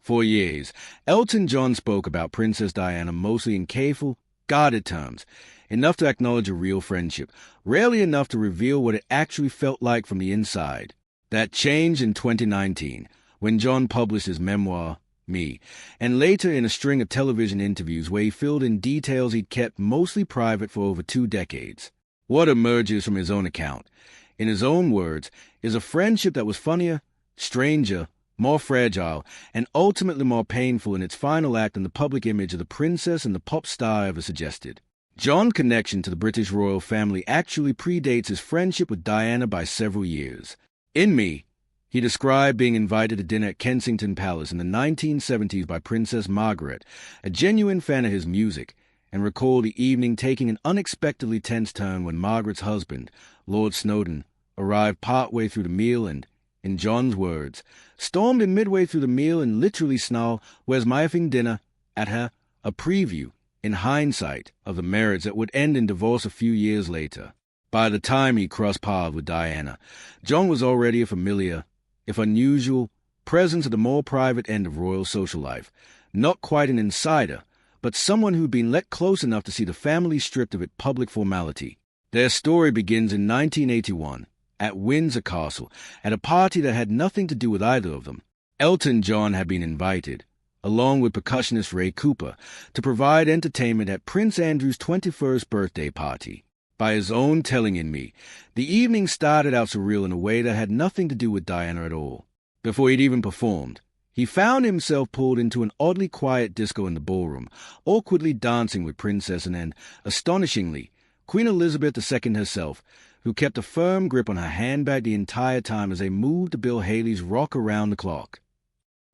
For years, Elton John spoke about Princess Diana mostly in careful, guarded terms, enough to acknowledge a real friendship, rarely enough to reveal what it actually felt like from the inside. That changed in 2019, when John published his memoir, Me, and later in a string of television interviews where he filled in details he'd kept mostly private for over 2 decades. What emerges from his own account, in his own words, is a friendship that was funnier, stranger, more fragile, and ultimately more painful in its final act than the public image of the princess and the pop star ever suggested. John's connection to the British royal family actually predates his friendship with Diana by several years. In Me, he described being invited to dinner at Kensington Palace in the 1970s by Princess Margaret, a genuine fan of his music, and recalled the evening taking an unexpectedly tense turn when Margaret's husband, Lord Snowdon, arrived partway through the meal and, in John's words, stormed in midway through the meal and literally snarled, "Where's my effing dinner?" at her, a preview, in hindsight, of the marriage that would end in divorce a few years later. By the time he crossed paths with Diana, John was already a familiar, if unusual, presence at the more private end of royal social life, not quite an insider, but someone who'd been let close enough to see the family stripped of its public formality. Their story begins in 1981, at Windsor Castle, at a party that had nothing to do with either of them. Elton John had been invited, along with percussionist Ray Cooper, to provide entertainment at Prince Andrew's 21st birthday party. By his own telling in Me, the evening started out surreal in a way that had nothing to do with Diana at all. Before he'd even performed, he found himself pulled into an oddly quiet disco in the ballroom, awkwardly dancing with Princess and, astonishingly, Queen Elizabeth II herself, who kept a firm grip on her handbag the entire time as they moved to Bill Haley's Rock Around the Clock.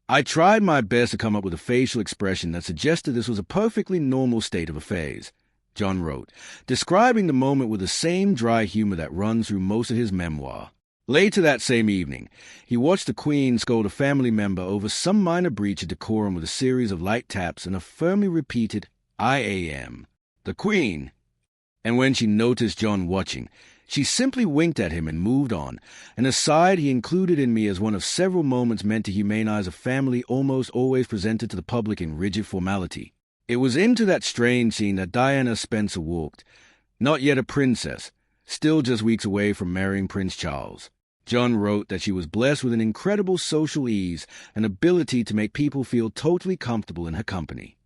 I tried my best to come up with a facial expression that suggested this was a perfectly normal state of affairs, John wrote, describing the moment with the same dry humor that runs through most of his memoir. Later that same evening, he watched the Queen scold a family member over some minor breach of decorum with a series of light taps and a firmly repeated, "I am." The Queen. And when she noticed John watching, she simply winked at him and moved on, an aside he included in Me as one of several moments meant to humanize a family almost always presented to the public in rigid formality. It was into that strange scene that Diana Spencer walked, not yet a princess, still just weeks away from marrying Prince Charles. John wrote that she was blessed with an incredible social ease and ability to make people feel totally comfortable in her company.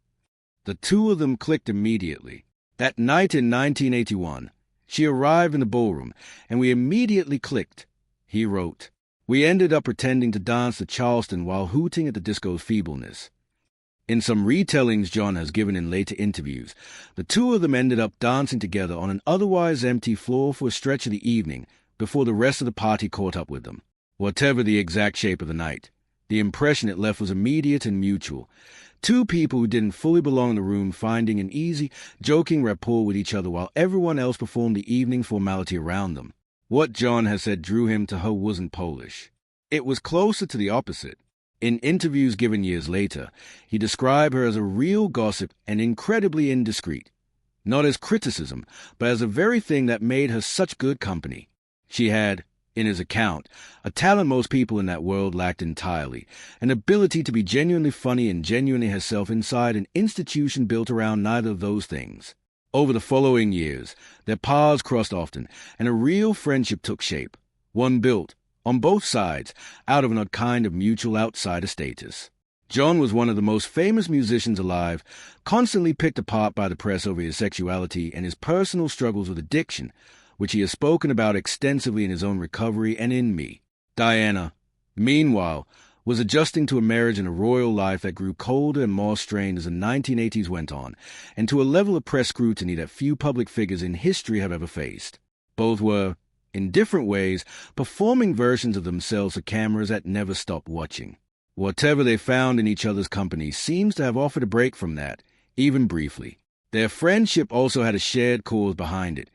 The two of them clicked immediately. That night in 1981, she arrived in the ballroom, and we immediately clicked, he wrote. We ended up pretending to dance to Charleston while hooting at the disco's feebleness. In some retellings John has given in later interviews, the two of them ended up dancing together on an otherwise empty floor for a stretch of the evening before the rest of the party caught up with them. Whatever the exact shape of the night, the impression it left was immediate and mutual. Two people who didn't fully belong in the room finding an easy, joking rapport with each other while everyone else performed the evening formality around them. What John has said drew him to her wasn't Polish. It was closer to the opposite. In interviews given years later, he described her as a real gossip and incredibly indiscreet. Not as criticism, but as a very thing that made her such good company. She had, in his account, a talent most people in that world lacked entirely, an ability to be genuinely funny and genuinely herself inside an institution built around neither of those things. Over the following years, their paths crossed often, and a real friendship took shape, one built, on both sides, out of an odd kind of mutual outsider status. John was one of the most famous musicians alive, constantly picked apart by the press over his sexuality and his personal struggles with addiction, which he has spoken about extensively in his own recovery and in Me. Diana, meanwhile, was adjusting to a marriage and a royal life that grew colder and more strained as the 1980s went on, and to a level of press scrutiny that few public figures in history have ever faced. Both were, in different ways, performing versions of themselves to cameras that never stopped watching. Whatever they found in each other's company seems to have offered a break from that, even briefly. Their friendship also had a shared cause behind it,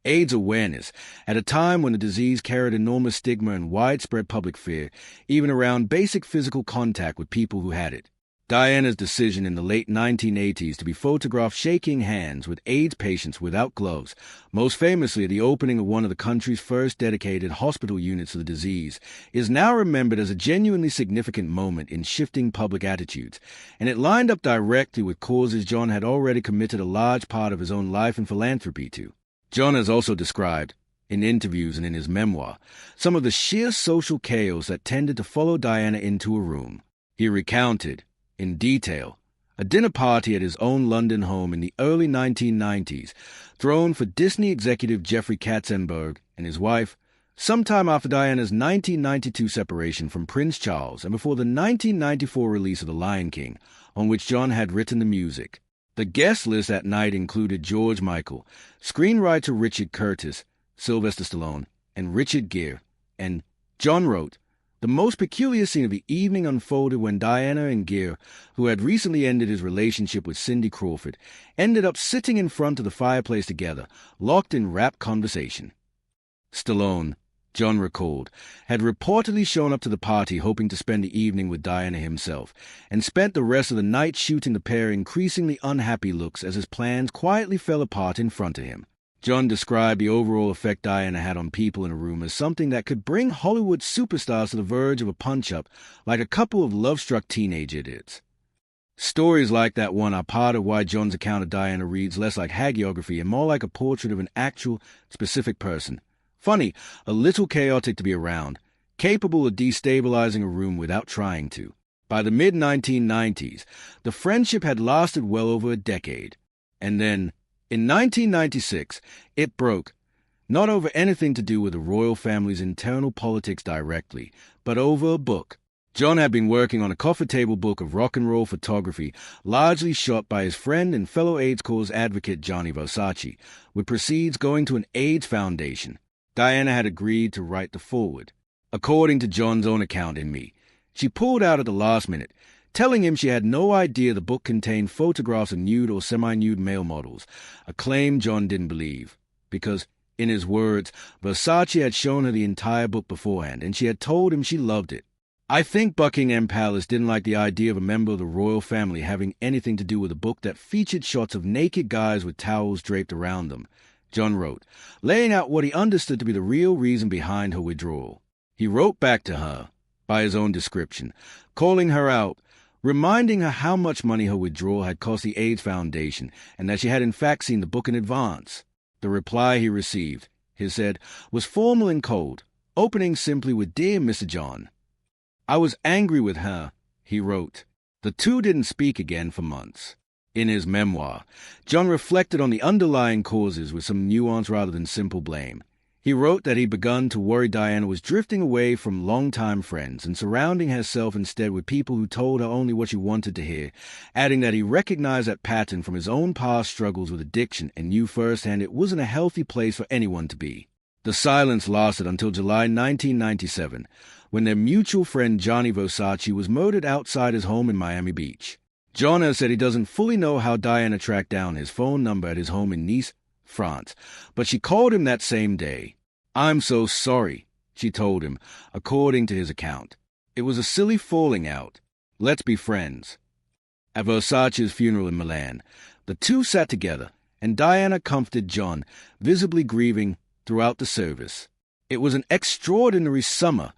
AIDS awareness, at a time when the disease carried enormous stigma and widespread public fear, even around basic physical contact with people who had it. Diana's decision in the late 1980s to be photographed shaking hands with AIDS patients without gloves, most famously at the opening of one of the country's first dedicated hospital units to the disease, is now remembered as a genuinely significant moment in shifting public attitudes, and it lined up directly with causes John had already committed a large part of his own life and philanthropy to. John has also described, in interviews and in his memoir, some of the sheer social chaos that tended to follow Diana into a room. He recounted, in detail, a dinner party at his own London home in the early 1990s, thrown for Disney executive Jeffrey Katzenberg and his wife, sometime after Diana's 1992 separation from Prince Charles and before the 1994 release of The Lion King, on which John had written the music. The guest list that night included George Michael, screenwriter Richard Curtis, Sylvester Stallone, and Richard Gere, and John wrote, "The most peculiar scene of the evening unfolded when Diana and Gere, who had recently ended his relationship with Cindy Crawford, ended up sitting in front of the fireplace together, locked in rapt conversation." Stallone, John recalled, had reportedly shown up to the party hoping to spend the evening with Diana himself, and spent the rest of the night shooting the pair increasingly unhappy looks as his plans quietly fell apart in front of him. John described the overall effect Diana had on people in a room as something that could bring Hollywood superstars to the verge of a punch-up, like a couple of love-struck teenage idiots. Stories like that one are part of why John's account of Diana reads less like hagiography and more like a portrait of an actual, specific person. Funny, a little chaotic to be around, capable of destabilizing a room without trying to. By the mid-1990s, the friendship had lasted well over a decade. And then, in 1996, it broke, not over anything to do with the royal family's internal politics directly, but over a book. John had been working on a coffee table book of rock and roll photography, largely shot by his friend and fellow AIDS cause advocate Gianni Versace, with proceeds going to an AIDS foundation. Diana had agreed to write the foreword. According to John's own account in Me, she pulled out at the last minute, telling him she had no idea the book contained photographs of nude or semi-nude male models, a claim John didn't believe, because, in his words, Versace had shown her the entire book beforehand, and she had told him she loved it. "I think Buckingham Palace didn't like the idea of a member of the royal family having anything to do with a book that featured shots of naked guys with towels draped around them," John wrote, laying out what he understood to be the real reason behind her withdrawal. He wrote back to her, by his own description, calling her out, reminding her how much money her withdrawal had cost the AIDS Foundation, and that she had in fact seen the book in advance. The reply he received, he said, was formal and cold, opening simply with "Dear Mr. John." "I was angry with her," he wrote. The two didn't speak again for months. In his memoir, John reflected on the underlying causes with some nuance rather than simple blame. He wrote that he'd begun to worry Diana was drifting away from longtime friends and surrounding herself instead with people who told her only what she wanted to hear, adding that he recognized that pattern from his own past struggles with addiction and knew firsthand it wasn't a healthy place for anyone to be. The silence lasted until July 1997, when their mutual friend Gianni Versace was murdered outside his home in Miami Beach. John has said he doesn't fully know how Diana tracked down his phone number at his home in Nice, France, but she called him that same day. "I'm so sorry," she told him, according to his account. "It was a silly falling out. Let's be friends." At Versace's funeral in Milan, the two sat together, and Diana comforted John, visibly grieving, throughout the service. "It was an extraordinary summer,"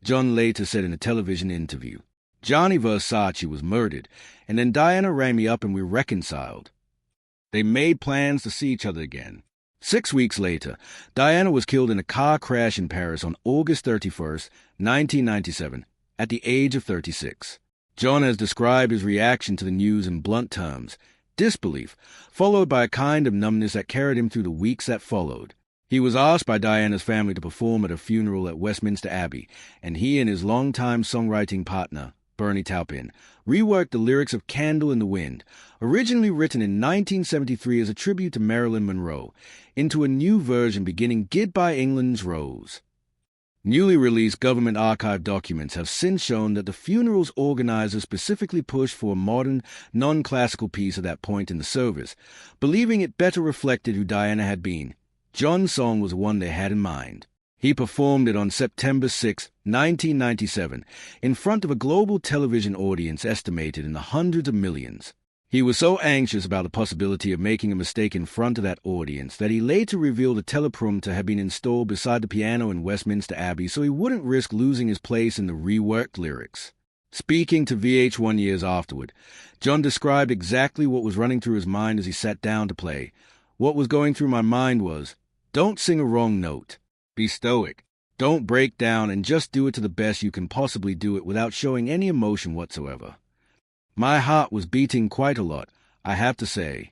John later said in a television interview. "Gianni Versace was murdered, and then Diana rang me up and we reconciled. They made plans to see each other again." 6 weeks later, Diana was killed in a car crash in Paris on August 31st, 1997, at the age of 36. John has described his reaction to the news in blunt terms: disbelief, followed by a kind of numbness that carried him through the weeks that followed. He was asked by Diana's family to perform at a funeral at Westminster Abbey, and he and his longtime songwriting partner, Bernie Taupin, reworked the lyrics of "Candle in the Wind," originally written in 1973 as a tribute to Marilyn Monroe, into a new version beginning "Goodbye England's Rose." Newly released government archive documents have since shown that the funeral's organizers specifically pushed for a modern, non-classical piece at that point in the service, believing it better reflected who Diana had been. John's song was one they had in mind. He performed it on September 6, 1997, in front of a global television audience estimated in the hundreds of millions. He was so anxious about the possibility of making a mistake in front of that audience that he later revealed a teleprompter had been installed beside the piano in Westminster Abbey so he wouldn't risk losing his place in the reworked lyrics. Speaking to VH1 years afterward, John described exactly what was running through his mind as he sat down to play. What was going through my mind was, don't sing a wrong note. Be stoic. Don't break down and just do it to the best you can possibly do it without showing any emotion whatsoever. My heart was beating quite a lot, I have to say.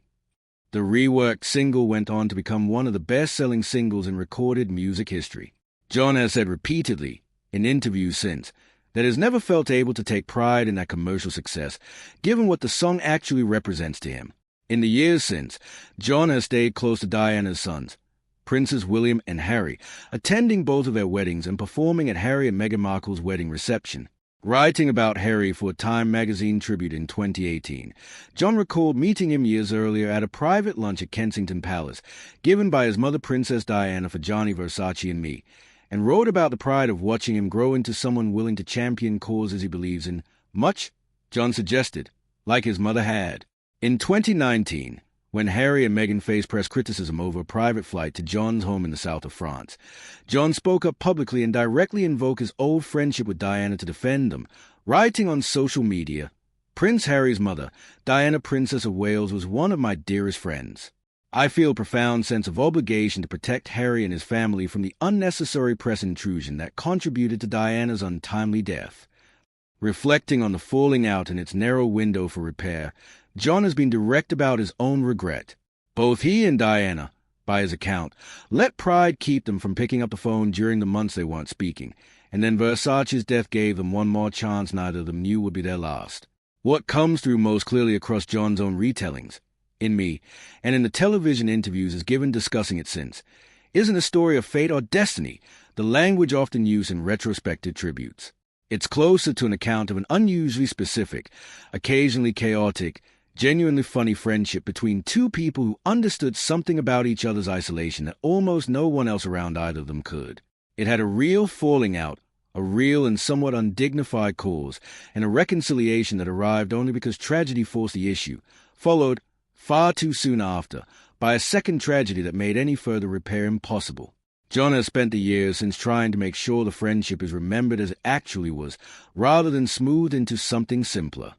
The reworked single went on to become one of the best-selling singles in recorded music history. John has said repeatedly, in interviews since, that he has never felt able to take pride in that commercial success, given what the song actually represents to him. In the years since, John has stayed close to Diana's sons, Princes William and Harry, attending both of their weddings and performing at Harry and Meghan Markle's wedding reception. Writing about Harry for a Time magazine tribute in 2018, John recalled meeting him years earlier at a private lunch at Kensington Palace, given by his mother Princess Diana for Gianni Versace and me, and wrote about the pride of watching him grow into someone willing to champion causes he believes in, much, John suggested, like his mother had. In 2019, when Harry and Meghan faced press criticism over a private flight to John's home in the south of France, John spoke up publicly and directly invoked his old friendship with Diana to defend them, writing on social media, Prince Harry's mother, Diana, Princess of Wales, was one of my dearest friends. I feel a profound sense of obligation to protect Harry and his family from the unnecessary press intrusion that contributed to Diana's untimely death. Reflecting on the falling out and its narrow window for repair, John has been direct about his own regret. Both he and Diana, by his account, let pride keep them from picking up the phone during the months they weren't speaking, and then Versace's death gave them one more chance neither of them knew would be their last. What comes through most clearly across John's own retellings, in Me, and in the television interviews he's given discussing it since, isn't a story of fate or destiny, the language often used in retrospective tributes. It's closer to an account of an unusually specific, occasionally chaotic, genuinely funny friendship between two people who understood something about each other's isolation that almost no one else around either of them could. It had a real falling out, a real and somewhat undignified cause, and a reconciliation that arrived only because tragedy forced the issue, followed, far too soon after, by a second tragedy that made any further repair impossible. John has spent the years since trying to make sure the friendship is remembered as it actually was, rather than smoothed into something simpler.